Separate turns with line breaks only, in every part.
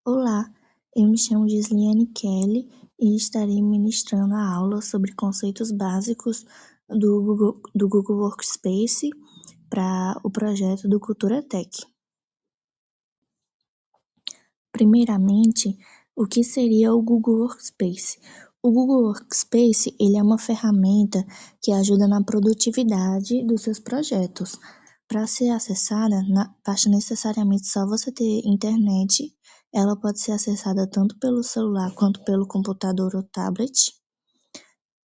Olá, eu me chamo Gisliane Kelly e estarei ministrando a aula sobre conceitos básicos do Google Workspace para o projeto do Cultura Tech. Primeiramente, o que seria o Google Workspace? O Google Workspace ele é uma ferramenta que ajuda na produtividade dos seus projetos. Para ser acessada, basta necessariamente só você ter internet. Ela pode ser acessada tanto pelo celular quanto pelo computador ou tablet.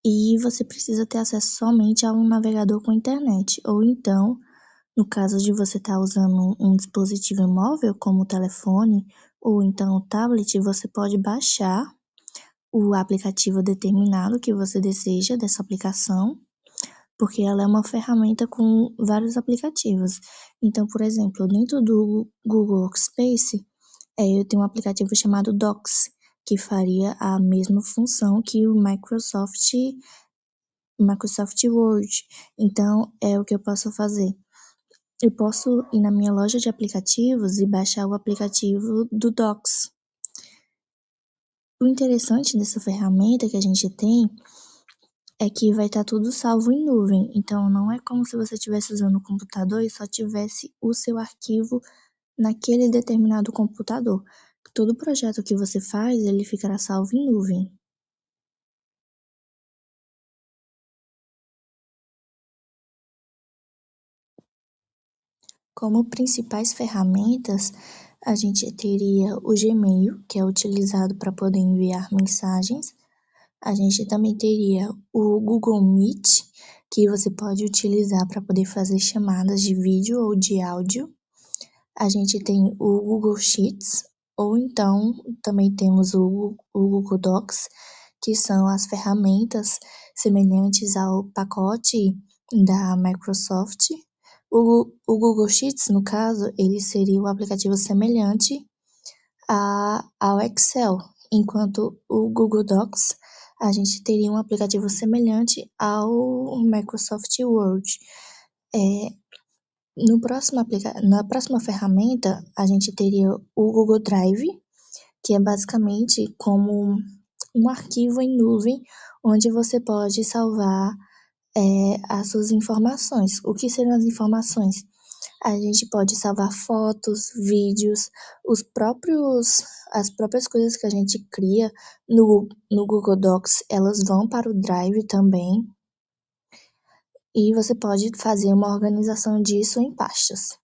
E você precisa ter acesso somente a um navegador com internet. Ou então, no caso de você estar usando um dispositivo móvel, como o telefone ou então o tablet, você pode baixar o aplicativo determinado que você deseja dessa aplicação, porque ela é uma ferramenta com vários aplicativos. Então, por exemplo, dentro do Google Workspace, eu tenho um aplicativo chamado Docs, que faria a mesma função que o Microsoft Word. Então, é o que eu posso fazer. Eu posso ir na minha loja de aplicativos e baixar o aplicativo do Docs. O interessante dessa ferramenta que a gente tem é que vai estar tudo salvo em nuvem. Então, não é como se você estivesse usando o computador e só tivesse o seu arquivo naquele determinado computador. Todo projeto que você faz, ele ficará salvo em nuvem. Como principais ferramentas, a gente teria o Gmail, que é utilizado para poder enviar mensagens. A gente também teria o Google Meet, que você pode utilizar para poder fazer chamadas de vídeo ou de áudio. A gente tem o Google Sheets, ou então também temos o Google Docs, que são as ferramentas semelhantes ao pacote da Microsoft. O Google Sheets, no caso, ele seria o aplicativo semelhante ao Excel, enquanto o Google Docs, a gente teria um aplicativo semelhante ao Microsoft Word. É, Na próxima ferramenta, a gente teria o Google Drive, que é basicamente como um arquivo em nuvem, onde você pode salvar as suas informações. O que seriam as informações? A gente pode salvar fotos, vídeos, as próprias coisas que a gente cria no Google Docs, elas vão para o Drive também. E você pode fazer uma organização disso em pastas.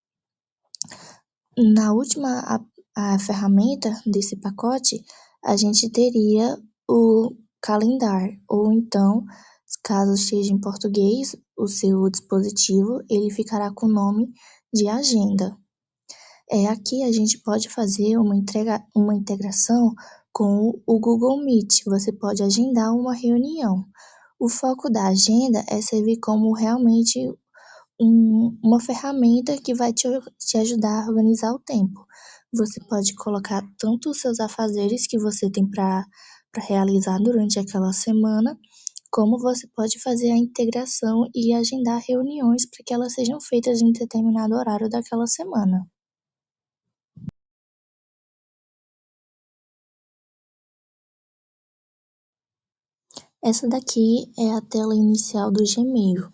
Na última a ferramenta desse pacote, a gente teria o Calendar, ou então, caso esteja em português, o seu dispositivo, ele ficará com o nome de agenda. Aqui a gente pode fazer uma integração com o Google Meet. Você pode agendar uma reunião. O foco da agenda é servir como realmente uma ferramenta que vai te ajudar a organizar o tempo. Você pode colocar tanto os seus afazeres que você tem para realizar durante aquela semana, como você pode fazer a integração e agendar reuniões para que elas sejam feitas em determinado horário daquela semana. Essa daqui é a tela inicial do Gmail.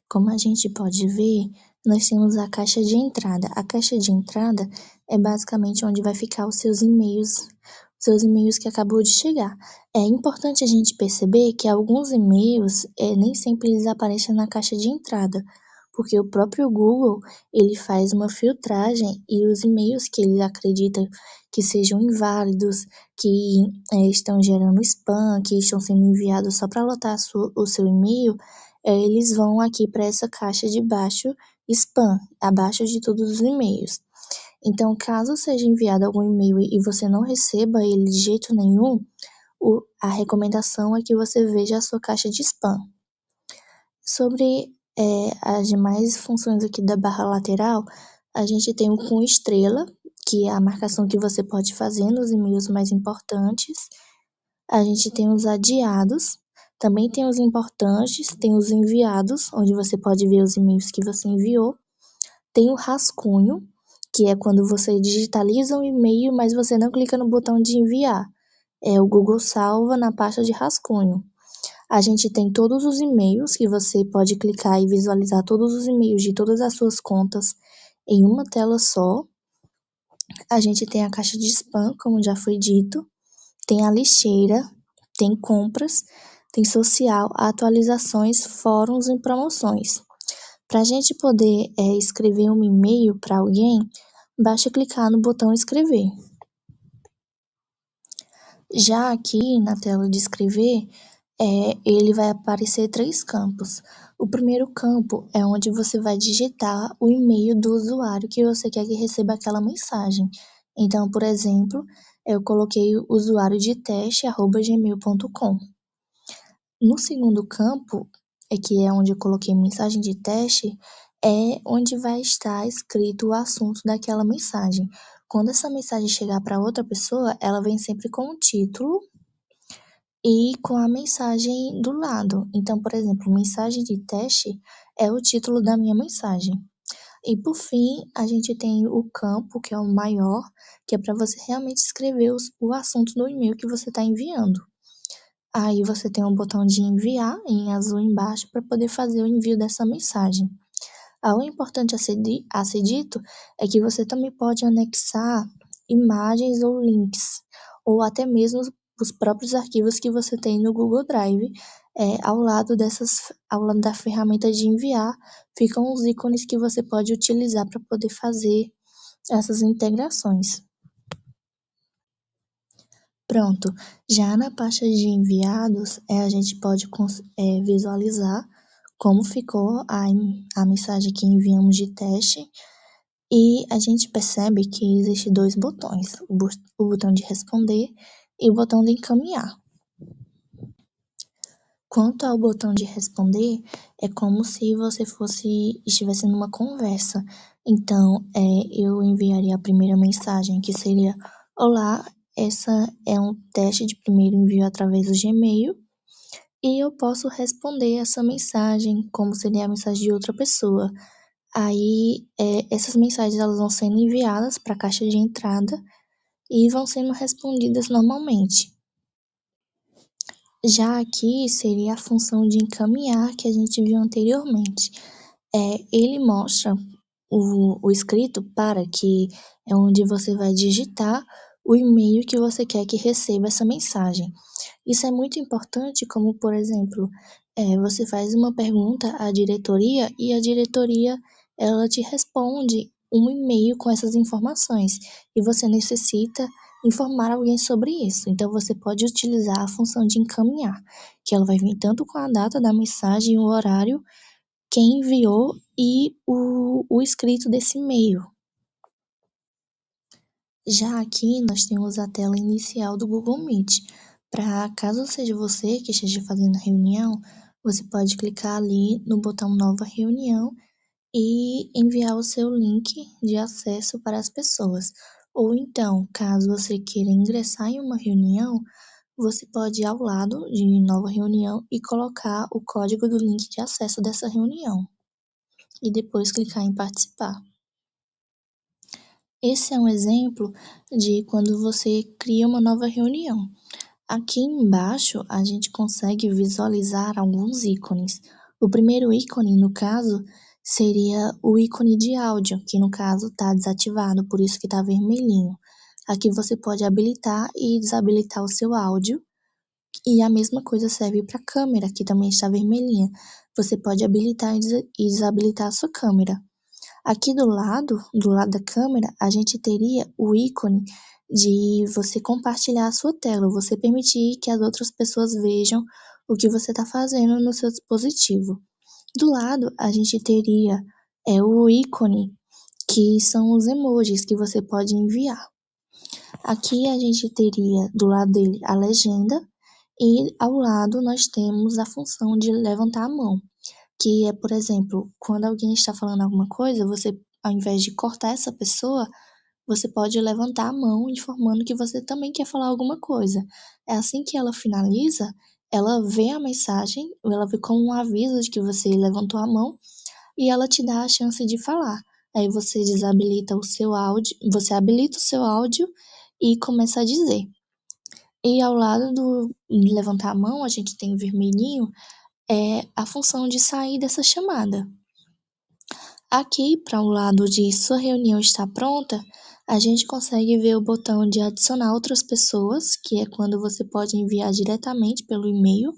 Como a gente pode ver, nós temos a caixa de entrada. A caixa de entrada é basicamente onde vai ficar os seus e-mails que acabou de chegar. É importante a gente perceber que alguns e-mails nem sempre eles aparecem na caixa de entrada, porque o próprio Google ele faz uma filtragem e os e-mails que ele acredita que sejam inválidos, que estão gerando spam, que estão sendo enviados só para lotar o seu e-mail, eles vão aqui para essa caixa de baixo, spam, abaixo de todos os e-mails. Então, caso seja enviado algum e-mail e você não receba ele de jeito nenhum, a recomendação é que você veja a sua caixa de spam. Sobre as demais funções aqui da barra lateral, a gente tem o com estrela, que é a marcação que você pode fazer nos e-mails mais importantes. A gente tem os adiados, também tem os importantes, tem os enviados, onde você pode ver os e-mails que você enviou. Tem o rascunho, que é quando você digitaliza um e-mail, mas você não clica no botão de enviar. É o Google Salva na pasta de rascunho. A gente tem todos os e-mails que você pode clicar e visualizar todos os e-mails de todas as suas contas em uma tela só. A gente tem a caixa de spam, como já foi dito, tem a lixeira, tem compras, tem social, atualizações, fóruns e promoções. Para a gente poder escrever um e-mail para alguém, basta clicar no botão escrever. Já aqui na tela de escrever, ele vai aparecer três campos. O primeiro campo é onde você vai digitar o e-mail do usuário que você quer que receba aquela mensagem. Então, por exemplo, eu coloquei usuário de teste@gmail.com. No segundo campo, que é onde eu coloquei mensagem de teste, é onde vai estar escrito o assunto daquela mensagem. Quando essa mensagem chegar para outra pessoa, ela vem sempre com o título e com a mensagem do lado. Então, por exemplo, mensagem de teste é o título da minha mensagem. E por fim, a gente tem o campo, que é o maior, que é para você realmente escrever o assunto do e-mail que você está enviando. Aí você tem um botão de enviar em azul embaixo para poder fazer o envio dessa mensagem. Algo importante a ser dito é que você também pode anexar imagens ou links, ou até mesmo os próprios arquivos que você tem no Google Drive. Ao lado da ferramenta de enviar, ficam os ícones que você pode utilizar para poder fazer essas integrações. Pronto, já na pasta de enviados, a gente pode visualizar como ficou a mensagem que enviamos de teste e a gente percebe que existe dois botões, o botão de responder e o botão de encaminhar. Quanto ao botão de responder, é como se você estivesse numa conversa. Então, eu enviaria a primeira mensagem, que seria: Olá, essa é um teste de primeiro envio através do Gmail, e eu posso responder essa mensagem como seria a mensagem de outra pessoa. Aí, essas mensagens elas vão sendo enviadas para a caixa de entrada e vão sendo respondidas normalmente. Já aqui seria a função de encaminhar que a gente viu anteriormente. Ele mostra o escrito para, que é onde você vai digitar o e-mail que você quer que receba essa mensagem. Isso é muito importante, como, por exemplo, você faz uma pergunta à diretoria e a diretoria ela te responde um e-mail com essas informações e você necessita informar alguém sobre isso. Então, você pode utilizar a função de encaminhar, que ela vai vir tanto com a data da mensagem, o horário, quem enviou e o escrito desse e-mail. Já aqui nós temos a tela inicial do Google Meet. Para caso seja você que esteja fazendo a reunião, você pode clicar ali no botão Nova Reunião e enviar o seu link de acesso para as pessoas. Ou então, caso você queira ingressar em uma reunião, você pode ir ao lado de Nova Reunião e colocar o código do link de acesso dessa reunião e depois clicar em participar. Esse é um exemplo de quando você cria uma nova reunião. Aqui embaixo, a gente consegue visualizar alguns ícones. O primeiro ícone, no caso, seria o ícone de áudio, que no caso está desativado, por isso que está vermelhinho. Aqui você pode habilitar e desabilitar o seu áudio, e a mesma coisa serve para a câmera, que também está vermelhinha. Você pode habilitar e desabilitar a sua câmera. Aqui do lado da câmera, a gente teria o ícone de você compartilhar a sua tela, você permitir que as outras pessoas vejam o que você está fazendo no seu dispositivo. Do lado, a gente teria o ícone, que são os emojis que você pode enviar. Aqui a gente teria do lado dele a legenda e ao lado nós temos a função de levantar a mão, que é, por exemplo, quando alguém está falando alguma coisa, você, ao invés de cortar essa pessoa, você pode levantar a mão informando que você também quer falar alguma coisa. É assim que ela finaliza, ela vê a mensagem, ela vê como um aviso de que você levantou a mão e ela te dá a chance de falar. Aí você desabilita o seu áudio, você habilita o seu áudio e começa a dizer. E ao lado do levantar a mão, a gente tem o vermelhinho, é a função de sair dessa chamada. Aqui, para o lado de sua reunião está pronta, a gente consegue ver o botão de adicionar outras pessoas, que é quando você pode enviar diretamente pelo e-mail,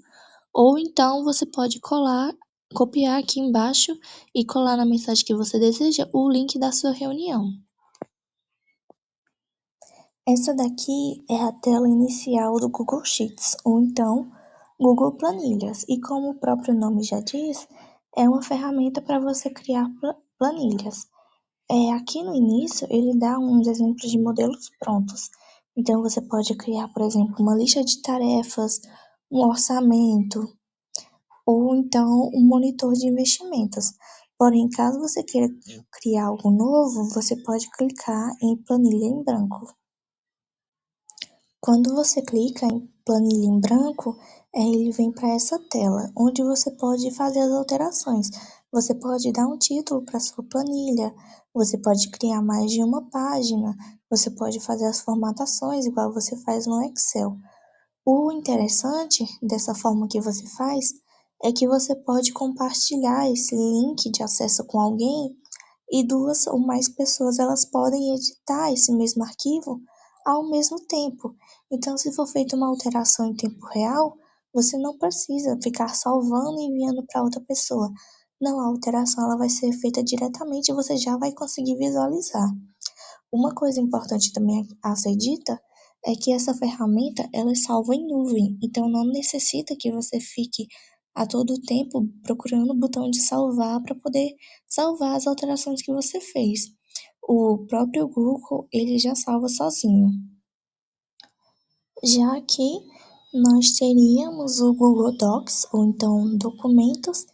ou então você pode copiar aqui embaixo e colar na mensagem que você deseja o link da sua reunião. Essa daqui é a tela inicial do Google Sheets, ou então Google Planilhas. E como o próprio nome já diz, é uma ferramenta para você criar planilhas. Aqui no início, ele dá uns exemplos de modelos prontos. Então, você pode criar, por exemplo, uma lista de tarefas, um orçamento, ou então um monitor de investimentos. Porém, caso você queira criar algo novo, você pode clicar em planilha em branco. Quando você clica em planilha em branco, ele vem para essa tela, onde você pode fazer as alterações. Você pode dar um título para sua planilha, você pode criar mais de uma página, você pode fazer as formatações igual você faz no Excel. O interessante dessa forma que você faz é que você pode compartilhar esse link de acesso com alguém e duas ou mais pessoas elas podem editar esse mesmo arquivo ao mesmo tempo. Então, se for feita uma alteração em tempo real, você não precisa ficar salvando e enviando para outra pessoa. Não, a alteração ela vai ser feita diretamente e você já vai conseguir visualizar. Uma coisa importante também a ser dita é que essa ferramenta ela é salva em nuvem, então não necessita que você fique a todo tempo procurando o botão de salvar para poder salvar as alterações que você fez. O próprio Google ele já salva sozinho. Já aqui nós teríamos o Google Docs ou então documentos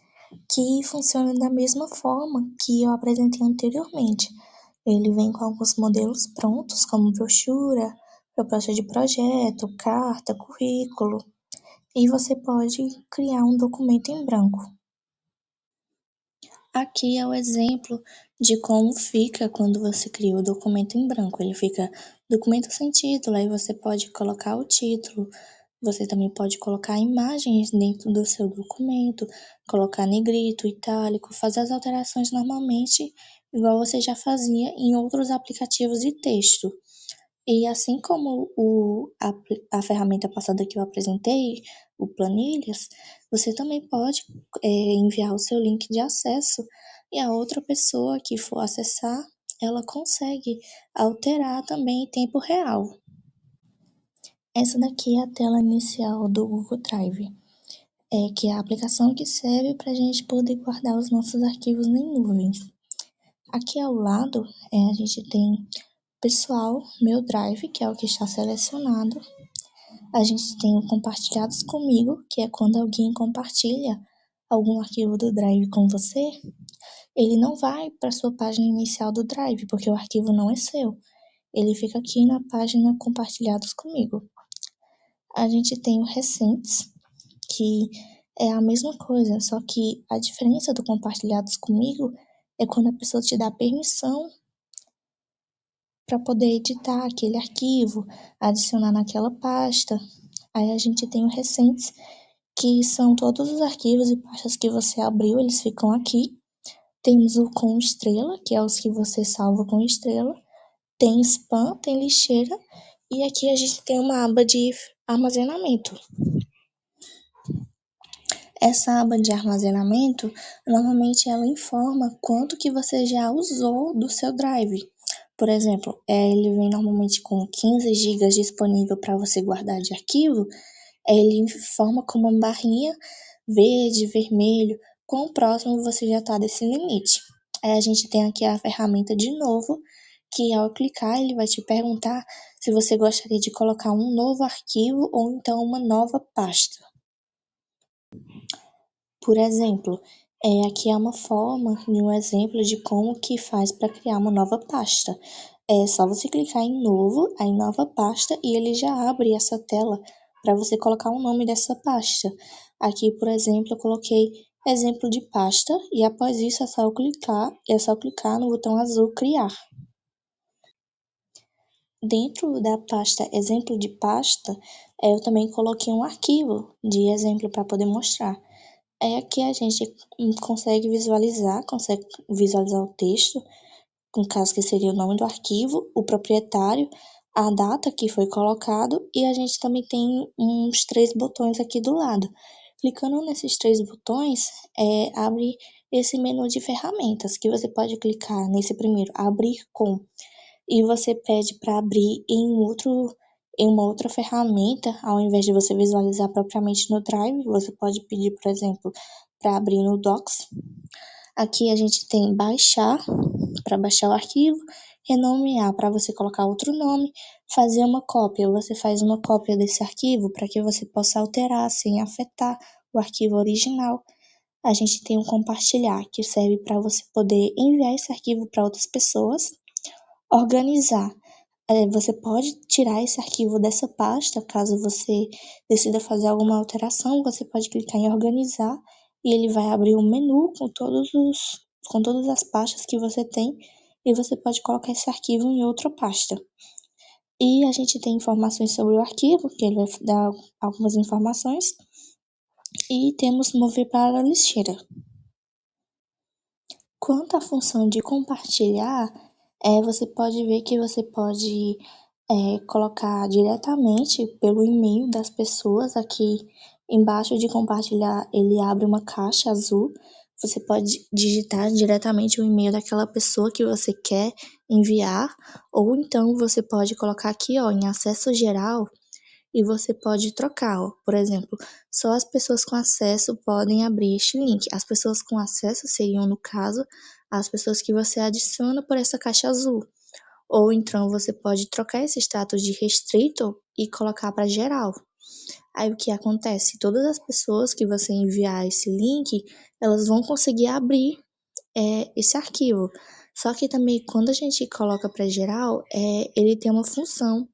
que funciona da mesma forma que eu apresentei anteriormente. Ele vem com alguns modelos prontos, como brochura, proposta de projeto, carta, currículo, e você pode criar um documento em branco. Aqui é o exemplo de como fica quando você cria o documento em branco. Ele fica documento sem título, aí você pode colocar o título, você também pode colocar imagens dentro do seu documento, colocar negrito, itálico, fazer as alterações normalmente, igual você já fazia em outros aplicativos de texto. E assim como a ferramenta passada que eu apresentei, o Planilhas, você também pode enviar o seu link de acesso e a outra pessoa que for acessar, ela consegue alterar também em tempo real. Essa daqui é a tela inicial do Google Drive, que é a aplicação que serve para a gente poder guardar os nossos arquivos em nuvens. Aqui ao lado, a gente tem Pessoal, Meu Drive, que é o que está selecionado. A gente tem o Compartilhados Comigo, que é quando alguém compartilha algum arquivo do Drive com você, ele não vai para a sua página inicial do Drive, porque o arquivo não é seu. Ele fica aqui na página Compartilhados Comigo. A gente tem o Recentes, que é a mesma coisa, só que a diferença do Compartilhados Comigo é quando a pessoa te dá permissão para poder editar aquele arquivo, adicionar naquela pasta. Aí a gente tem o Recentes, que são todos os arquivos e pastas que você abriu, eles ficam aqui. Temos o com estrela, que é os que você salva com estrela. Tem spam, tem lixeira. E aqui a gente tem uma aba de armazenamento. Essa aba de armazenamento, normalmente ela informa quanto que você já usou do seu Drive. Por exemplo, ele vem normalmente com 15 GB disponível para você guardar de arquivo. Ele informa com uma barrinha verde, vermelho, quão próximo você já está desse limite. Aí a gente tem aqui a ferramenta de novo, que ao clicar ele vai te perguntar se você gostaria de colocar um novo arquivo ou então uma nova pasta. Por exemplo, aqui é uma forma de um exemplo de como que faz para criar uma nova pasta. É só você clicar em novo, aí nova pasta, e ele já abre essa tela para você colocar o nome dessa pasta. Aqui, por exemplo, eu coloquei exemplo de pasta e após isso é só clicar no botão azul criar. Dentro da pasta exemplo de pasta, eu também coloquei um arquivo de exemplo para poder mostrar. Aqui a gente consegue visualizar o texto, no caso que seria o nome do arquivo, o proprietário, a data que foi colocado e a gente também tem uns 3 botões aqui do lado. Clicando nesses 3 botões, abre esse menu de ferramentas, que você pode clicar nesse primeiro, abrir com, e você pede para abrir em uma outra ferramenta, ao invés de você visualizar propriamente no Drive, você pode pedir, por exemplo, para abrir no Docs. Aqui a gente tem baixar, para baixar o arquivo, renomear para você colocar outro nome, fazer uma cópia. Você faz uma cópia desse arquivo para que você possa alterar sem afetar o arquivo original. A gente tem o compartilhar, que serve para você poder enviar esse arquivo para outras pessoas. Organizar. Você pode tirar esse arquivo dessa pasta, caso você decida fazer alguma alteração, você pode clicar em organizar e ele vai abrir um menu com todas as pastas que você tem e você pode colocar esse arquivo em outra pasta. E a gente tem informações sobre o arquivo, que ele vai dar algumas informações, e temos mover para a lixeira. Quanto à função de compartilhar, você pode ver que você pode colocar diretamente pelo e-mail das pessoas. Aqui embaixo de compartilhar, ele abre uma caixa azul. Você pode digitar diretamente o e-mail daquela pessoa que você quer enviar, ou então você pode colocar aqui, ó, em acesso geral, e você pode trocar, ó. Por exemplo, só as pessoas com acesso podem abrir este link. As pessoas com acesso seriam, no caso, as pessoas que você adiciona por essa caixa azul. Ou então você pode trocar esse status de restrito e colocar para geral. Aí o que acontece? Todas as pessoas que você enviar esse link, elas vão conseguir abrir esse arquivo. Só que também quando a gente coloca para geral, ele tem uma função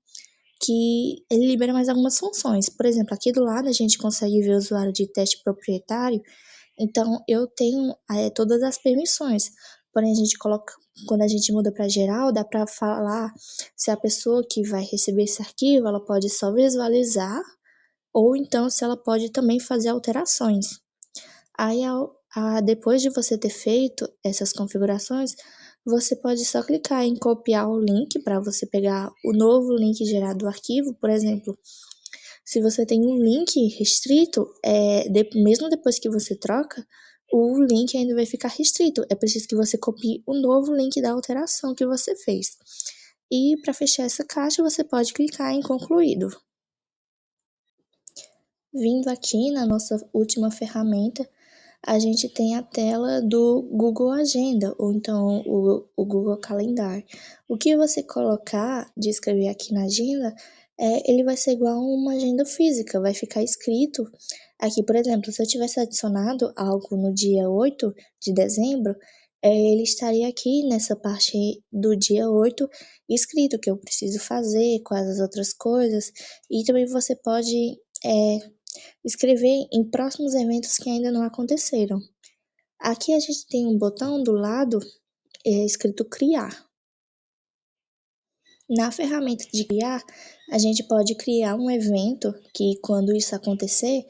que ele libera mais algumas funções. Por exemplo, aqui do lado a gente consegue ver o usuário de teste proprietário, então eu tenho todas as permissões. Porém, quando a gente muda para geral, dá para falar se a pessoa que vai receber esse arquivo, ela pode só visualizar, ou então se ela pode também fazer alterações. Aí, depois de você ter feito essas configurações, você pode só clicar em copiar o link para você pegar o novo link gerado do arquivo. Por exemplo, se você tem um link restrito, mesmo depois que você troca, o link ainda vai ficar restrito. É preciso que você copie o novo link da alteração que você fez. E para fechar essa caixa, você pode clicar em concluído. Vindo aqui na nossa última ferramenta, a gente tem a tela do Google Agenda, ou então o Google Calendar. O que você colocar de escrever aqui na agenda, ele vai ser igual a uma agenda física, vai ficar escrito aqui, por exemplo, se eu tivesse adicionado algo no dia 8 de dezembro, ele estaria aqui nessa parte do dia 8 escrito o que eu preciso fazer, quais as outras coisas, e também você pode escrever em próximos eventos que ainda não aconteceram. Aqui a gente tem um botão do lado escrito criar. Na ferramenta de criar, a gente pode criar um evento que, quando isso acontecer,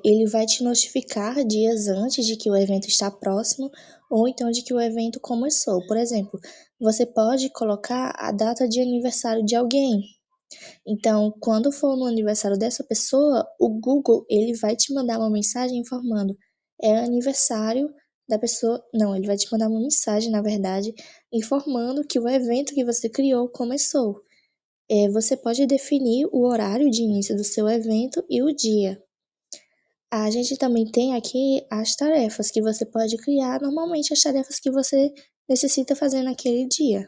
ele vai te notificar dias antes de que o evento está próximo ou então de que o evento começou. Por exemplo, você pode colocar a data de aniversário de alguém. Então, quando for no aniversário dessa pessoa, o Google ele vai te mandar uma mensagem informando é aniversário da pessoa. Não, ele vai te mandar uma mensagem, na verdade, informando que o evento que você criou começou. Você pode definir o horário de início do seu evento e o dia. A gente também tem aqui as tarefas que você pode criar, normalmente as tarefas que você necessita fazer naquele dia.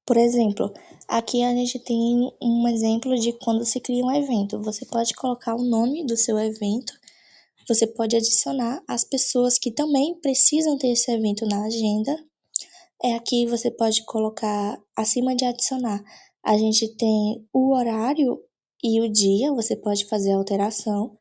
Por exemplo, aqui a gente tem um exemplo de quando se cria um evento. Você pode colocar o nome do seu evento, você pode adicionar as pessoas que também precisam ter esse evento na agenda. Aqui você pode colocar, acima de adicionar, a gente tem o horário e o dia, você pode fazer a alteração.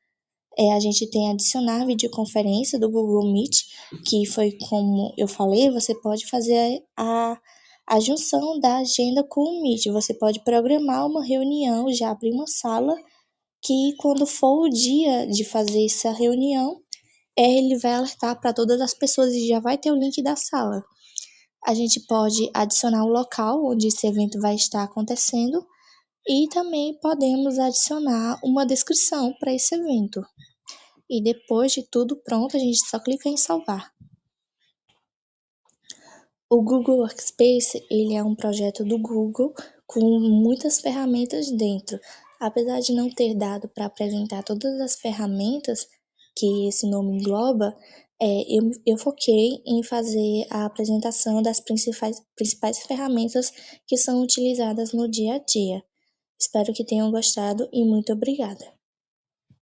A gente tem adicionar videoconferência do Google Meet, que foi como eu falei, você pode fazer a junção da agenda com o Meet. Você pode programar uma reunião, já abrir uma sala, que quando for o dia de fazer essa reunião, ele vai alertar para todas as pessoas e já vai ter o link da sala. A gente pode adicionar o local onde esse evento vai estar acontecendo e também podemos adicionar uma descrição para esse evento. E depois de tudo pronto, a gente só clica em salvar. O Google Workspace, ele é um projeto do Google com muitas ferramentas dentro. Apesar de não ter dado para apresentar todas as ferramentas que esse nome engloba, eu foquei em fazer a apresentação das principais ferramentas que são utilizadas no dia a dia. Espero que tenham gostado e muito obrigada.